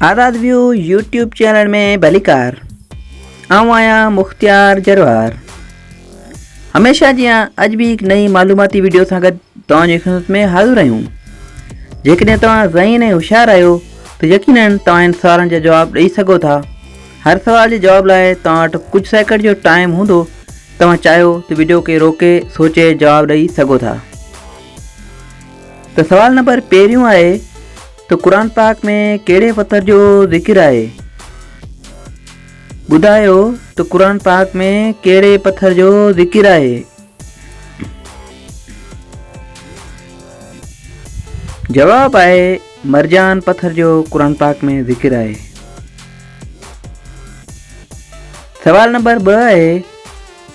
आज़ाद view YouTube channel में भलीकार आऊं आहियां मुख्तियार जरवार। हमेशा जियां अज भी एक नई मालूमाती वीडियो सां गॾु तव्हांजी ख़िदमत में हाज़िर आहियूं। जेकॾहिं तव्हां ज़हीन ऐं होशियार आहियो त यकीनन तव्हां इन सवालनि जा जवाब ॾेई सघो था। हर सवाल जे जवाब लाइ तव्हां वटि कुझु सेकंड जो टाइम हूंदो। तव्हां चाहियो त वीडियो खे रोके सोचे जवाब ॾेई सघो था। त सवाल नंबर पहिरियों आहे तो कुरान पाक में कहिड़े पत्थर जो ज़िक्र आहे? ॿुधायो तो कुरान पाक में कहिड़े पत्थर जो ज़िक्र आहे? जवाब आहे मरजान पत्थर जो कुरान पाक में ज़िक्र आहे। सवाल नंबर 2 आहे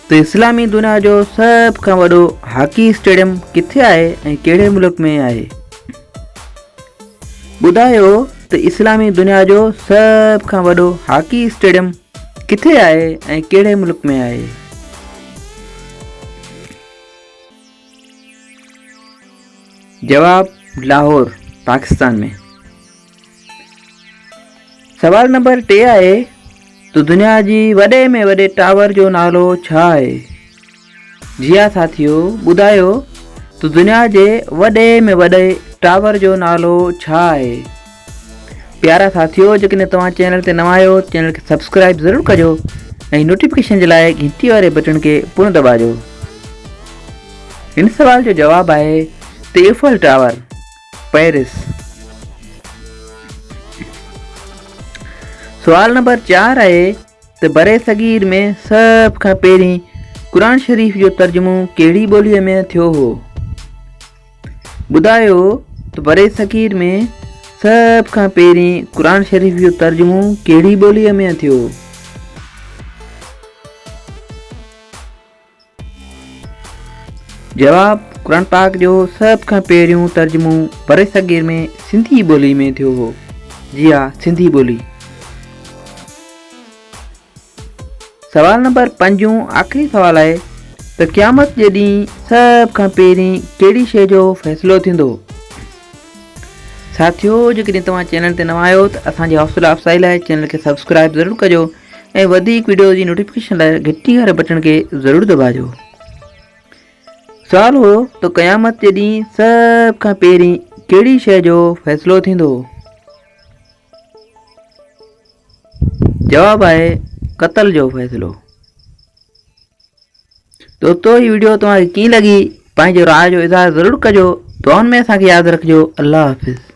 तो इस्लामी दुनिया जो सब खां वॾो हॉकी स्टेडियम किथे आहे ऐं कहिड़े मुल्क में आहे? ॿुधायो त इस्लामी दुनिया जो सब खां वॾो हॉकी स्टेडियम किथे आहे ऐं कहिड़े मुल्क में आहे? जवाब लाहौर पाकिस्तान में। सवाल नंबर 3 आहे तो दुनिया जी वॾे में वॾे टावर जो नालो छा आहे? जी हा साथियो, ॿुधायो तो दुनिया जे वॾे में वॾे टावर जो नालो छा आहे? प्यारा साथियो, जेकॾहिं तव्हां चैनल ते नवां आहियो चैनल खे सब्सक्राइब ज़रूरु कजो ऐं नोटिफिकेशन जे लाइ घंटी वारे बटन खे पुण दॿाजो। हिन सवाल जो जवाब आहे त ईफल टावर पेरिस। सवाल नंबर 4 आहे त बरे सगीर में सभ खां पहिरीं क़ुरान शरीफ़ जो तर्जुमो कहिड़ी ॿोलीअ में थियो हो? ॿुधायो तो बरे सगीर में सभ खां पहिरीं क़ुरान शरीफ़ जो तर्जुमो कहिड़ी ॿोलीअ में थियो? जवाब क़ुरान पाक जो सभ खां पहिरियों तर्जुमो बरे सगीर में सिंधी ॿोली में थियो हो। जी हा, सिंधी ॿोली। सवाल नंबर 5 आख़िरी सवाल आहे त क़यामत जे ॾींहुं सभ खां पहिरीं कहिड़ी शइ जो फ़ैसिलो थींदो? साथियो, जेकॾहिं तव्हां चैनल ते नवां आहियो त असांजी हौसला अफ़ज़ाई लाइ चैनल खे सब्सक्राइब ज़रूरु कजो ऐं वधीक वीडियो जी नोटिफिकेशन लाइ घंटी वारे बटन खे ज़रूरु दॿाजो। सवाल हो तो क़यामत जे ॾींहुं सभ खां पहिरीं कहिड़ी शइ जो फ़ैसिलो थींदो? जवाब आहे क़त्ल जो फ़ैसिलो। दोस्तों, ही वीडियो तव्हांखे कीअं लॻी? पंहिंजो राय जो इज़हार ज़रूरु कजो। दुआउनि में असांखे यादि रखिजो। अल्लाह हाफ़िज़।